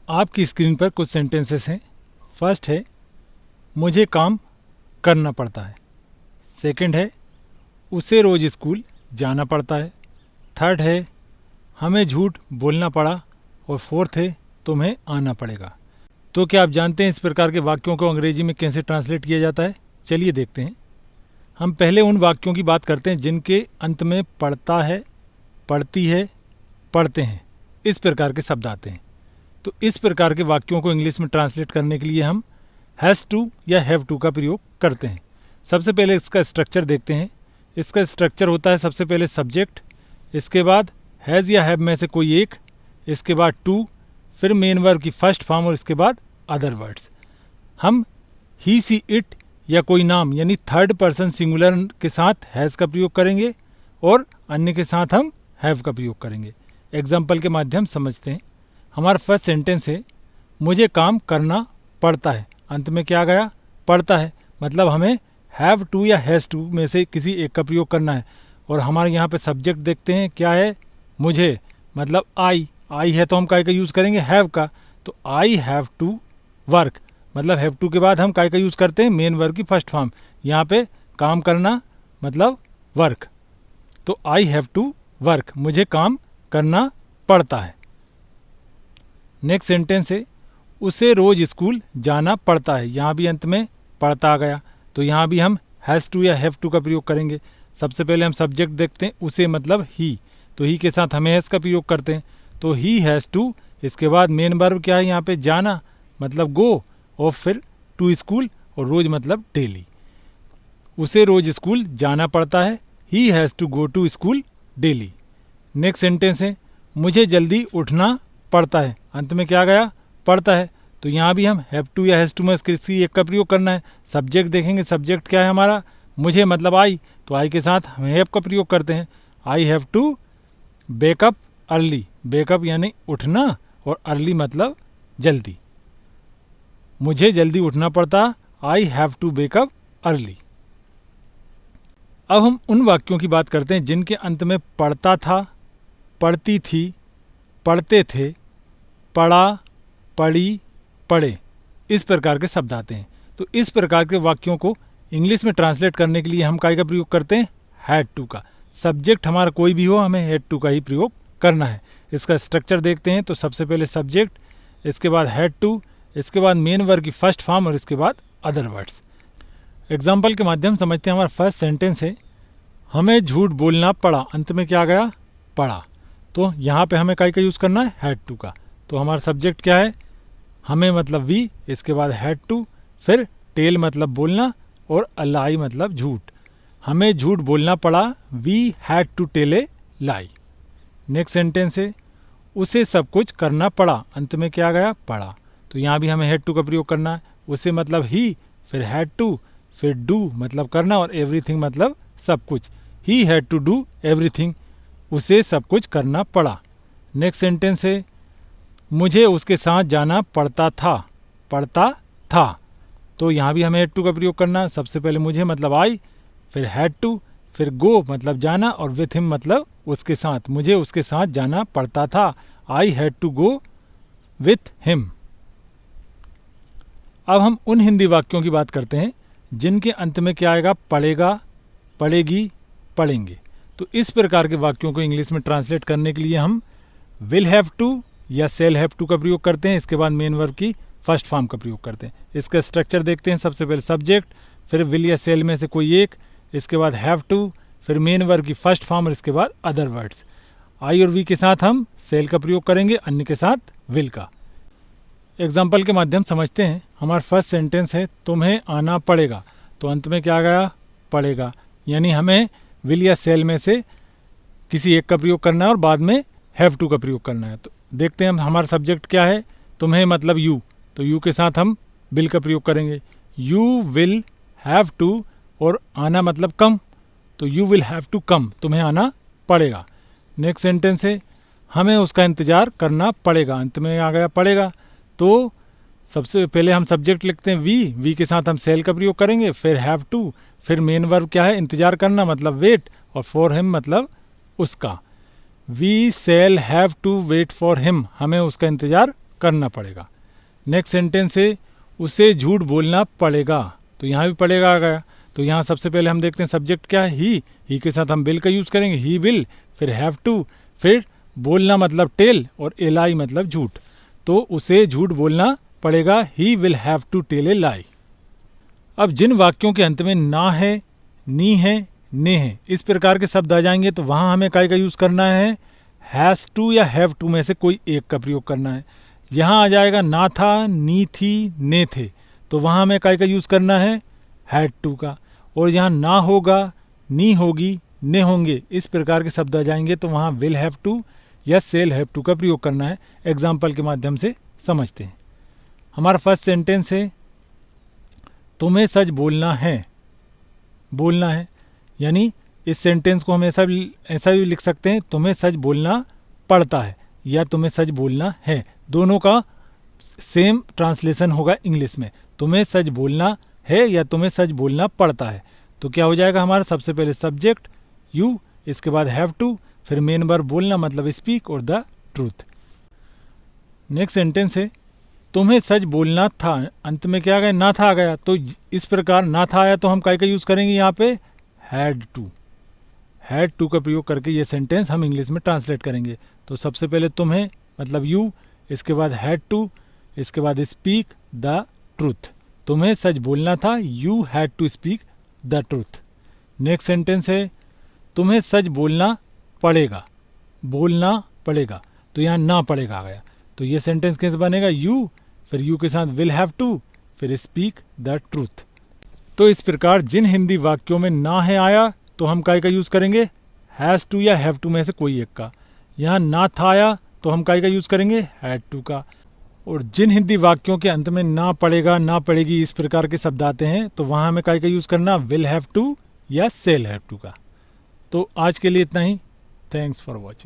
आपकी स्क्रीन पर कुछ सेंटेंसेस हैं। फर्स्ट है मुझे काम करना पड़ता है। सेकंड है उसे रोज़ स्कूल जाना पड़ता है। थर्ड है हमें झूठ बोलना पड़ा। और फोर्थ है तुम्हें आना पड़ेगा। तो क्या आप जानते हैं इस प्रकार के वाक्यों को अंग्रेजी में कैसे ट्रांसलेट किया जाता है? चलिए देखते हैं। हम पहले उन वाक्यों की बात करते हैं जिनके अंत में पढ़ता है, पढ़ती है, पढ़ते हैं इस प्रकार के शब्द आते हैं। तो इस प्रकार के वाक्यों को इंग्लिश में ट्रांसलेट करने के लिए हम हैज़ टू या हैव टू का प्रयोग करते हैं। सबसे पहले इसका स्ट्रक्चर देखते हैं। इसका स्ट्रक्चर होता है सबसे पहले सब्जेक्ट, इसके बाद हैज़ या हैव में से कोई एक, इसके बाद टू, फिर मेन वर्ब की फर्स्ट फॉर्म और इसके बाद अदर वर्ड्स। हम ही सी इट या कोई नाम यानी थर्ड पर्सन सिंगुलर के साथ हैज़ का प्रयोग करेंगे और अन्य के साथ हम हैव का प्रयोग करेंगे। एग्जाम्पल के माध्यम समझते हैं। हमारा फर्स्ट सेंटेंस है मुझे काम करना पड़ता है। अंत में क्या गया? पड़ता है। मतलब हमें हैव टू या हैज़ टू में से किसी एक का प्रयोग करना है। और हमारे यहाँ पे सब्जेक्ट देखते हैं क्या है? मुझे, मतलब आई है तो हम काय का यूज़ करेंगे? हैव का। तो आई हैव टू वर्क, मतलब हैव टू के बाद हम काय का यूज़ करते हैं? मेन वर्ब की फर्स्ट फॉर्म। यहाँ पे काम करना मतलब वर्क। तो आई हैव टू वर्क, मुझे काम करना पड़ता है। नेक्स्ट सेंटेंस है उसे रोज स्कूल जाना पड़ता है। यहाँ भी अंत में पड़ता आ गया, तो यहाँ भी हम हैज़ टू या हैव टू का प्रयोग करेंगे। सबसे पहले हम सब्जेक्ट देखते हैं, उसे मतलब ही, तो ही के साथ हमें हैज़ का प्रयोग करते हैं। तो ही हैज़ टू, इसके बाद मेन वर्ब क्या है यहाँ पे? जाना, मतलब गो, और फिर टू स्कूल, और रोज मतलब डेली। उसे रोज स्कूल जाना पड़ता है। He has to go to school daily. Next sentence है मुझे जल्दी उठना पड़ता है। अंत में क्या गया? पड़ता है। तो यहाँ भी हम हैव टू या हैज़ टू में किसी एक का प्रयोग करना है। सब्जेक्ट देखेंगे, सब्जेक्ट क्या है हमारा? मुझे, मतलब आई, तो आई के साथ हम हैव का प्रयोग करते हैं। I have to wake up early. Wake up यानी उठना और अर्ली मतलब जल्दी। मुझे जल्दी उठना पड़ता, I have to wake up early. अब हम उन वाक्यों की बात करते हैं जिनके अंत में पढ़ता था, पढ़ती थी, पढ़ते थे, पढ़ा, पढ़ी, पढ़े इस प्रकार के शब्द आते हैं। तो इस प्रकार के वाक्यों को इंग्लिश में ट्रांसलेट करने के लिए हम काय का प्रयोग करते हैं? हैड टू का। सब्जेक्ट हमारा कोई भी हो, हमें हैड टू का ही प्रयोग करना है। इसका स्ट्रक्चर देखते हैं। तो सबसे पहले सब्जेक्ट, इसके बाद हैड टू, इसके बाद मेन वर्ब की फर्स्ट फॉर्म और इसके बाद अदर वर्ड्स। एग्जाम्पल के माध्यम समझते हैं। हमारा फर्स्ट सेंटेंस है हमें झूठ बोलना पड़ा। अंत में क्या गया? पड़ा। तो यहाँ पे हमें काय का यूज़ करना है? हैड टू का। तो हमारा सब्जेक्ट क्या है? हमें मतलब वी, इसके बाद हैड टू, फिर टेल मतलब बोलना और अलाई मतलब झूठ। हमें झूठ बोलना पड़ा, we had to tell a lie. Next sentence है उसे सब कुछ करना पड़ा। अंत में क्या गया? पड़ा। तो यहाँ भी हमें हैड टू का प्रयोग करना है। उसे मतलब ही, फिर हैड टू, फिर डू मतलब करना और एवरीथिंग मतलब सब कुछ। He had to do everything, उसे सब कुछ करना पड़ा। नेक्स्ट सेंटेंस है मुझे उसके साथ जाना पड़ता था। पड़ता था, तो यहाँ भी हमें हैड टू का प्रयोग करना। सबसे पहले मुझे मतलब आई, फिर हैड टू, फिर गो मतलब जाना और विथ हिम मतलब उसके साथ। मुझे उसके साथ जाना पड़ता था, I had to go with him. अब हम उन हिंदी वाक्यों की बात करते हैं जिनके अंत में क्या आएगा? पढ़ेगा, पढ़ेगी, पढ़ेंगे। तो इस प्रकार के वाक्यों को इंग्लिश में ट्रांसलेट करने के लिए हम विल हैव टू या सेल हैव टू का प्रयोग करते हैं। इसके बाद मेन वर्ब की फर्स्ट फॉर्म का प्रयोग करते हैं। इसका स्ट्रक्चर देखते हैं। सबसे पहले सब्जेक्ट, फिर विल या सेल में से कोई एक, इसके बाद हैव टू, फिर मेन वर्ब की फर्स्ट फॉर्म और इसके बाद अदर वर्ड्स। आई और वी के साथ हम सेल का प्रयोग करेंगे, अन्य के साथ विल का। एग्जाम्पल के माध्यम समझते हैं। हमारा फर्स्ट सेंटेंस है तुम्हें आना पड़ेगा। तो अंत में क्या गया? पड़ेगा। यानी हमें विल या सेल में से किसी एक का प्रयोग करना है और बाद में हैव टू का प्रयोग करना है। तो देखते हैं हम हमारा सब्जेक्ट क्या है? तुम्हें मतलब यू, तो यू के साथ हम विल का प्रयोग करेंगे। यू विल हैव टू, और आना मतलब कम, तो you will have to come, तुम्हें आना पड़ेगा। नेक्स्ट सेंटेंस है हमें उसका इंतज़ार करना पड़ेगा। अंत में आ गया पड़ेगा। तो सबसे पहले हम सब्जेक्ट लिखते हैं वी के साथ हम सेल का प्रयोग करेंगे, फिर हैव टू, फिर मेन वर्ब क्या है? इंतजार करना मतलब वेट, और फॉर हिम मतलब उसका। We shall have to wait for him, हमें उसका इंतजार करना पड़ेगा। नेक्स्ट सेंटेंस है उसे झूठ बोलना पड़ेगा। तो यहाँ भी पड़ेगा आ गया। तो यहाँ सबसे पहले हम देखते हैं सब्जेक्ट क्या है, ही के साथ हम विल का यूज़ करेंगे, ही विल, फिर हैव टू, फिर बोलना मतलब टेल और ए लाई मतलब झूठ। तो उसे झूठ बोलना पड़ेगा, he will have to tell a lie. अब जिन वाक्यों के अंत में ना है, नी है, ने है, इस प्रकार के शब्द आ जाएंगे तो वहाँ हमें काय का यूज़ करना है, हैज़ टू या हैव टू में से कोई एक का प्रयोग करना है। यहाँ आ जाएगा ना था, नी थी, ने थे, तो वहाँ हमें काय का यूज़ करना है, हैड टू का। और यहाँ ना होगा, नी होगी, ने होंगे, इस प्रकार के शब्द आ जाएंगे तो वहाँ विल हैव टू या सेल हैव टू का प्रयोग करना है। एग्जाम्पल के माध्यम से समझते हैं। हमारा फर्स्ट सेंटेंस है तुम्हें सच बोलना है। बोलना है यानी इस सेंटेंस को हम ऐसा भी लिख सकते हैं, तुम्हें सच बोलना पड़ता है या तुम्हें सच बोलना है। दोनों का सेम ट्रांसलेशन होगा इंग्लिश में, तुम्हें सच बोलना है या तुम्हें सच बोलना पड़ता है। तो क्या हो जाएगा हमारा, सबसे पहले सब्जेक्ट यू, इसके बाद हैव टू, फिर मेन वर्ब बोलना मतलब स्पीक और द ट्रूथ। नेक्स्ट सेंटेंस है तुम्हें सच बोलना था। अंत में क्या आ गया, ना था आ गया। तो इस प्रकार ना था आया तो हम काय का यूज़ करेंगे यहाँ पे, हैड टू। हैड टू का प्रयोग करके ये सेंटेंस हम इंग्लिश में ट्रांसलेट करेंगे। तो सबसे पहले तुम्हें मतलब यू, इसके बाद हैड टू, इसके बाद स्पीक द ट्रूथ। तुम्हें सच बोलना था, you had to speak the truth. Next sentence है तुम्हें सच बोलना पड़ेगा। बोलना पड़ेगा, तो यहाँ ना पड़ेगा आ गया। तो ये सेंटेंस कैसे बनेगा, यू, फिर यू के साथ विल हैव टू, फिर स्पीक द ट्रूथ। तो इस प्रकार जिन हिंदी वाक्यों में ना है आया तो हम काय का यूज़ करेंगे, हैज़ टू या हैव टू में से कोई एक का। यहाँ ना था आया तो हम काय का यूज़ करेंगे, हैड टू का। और जिन हिंदी वाक्यों के अंत में ना पड़ेगा, ना पड़ेगी, इस प्रकार के शब्द आते हैं तो वहाँ हमें काय का यूज़ करना, विल हैव टू या सेल हैव टू का। तो आज के लिए इतना ही। Thanks for watching.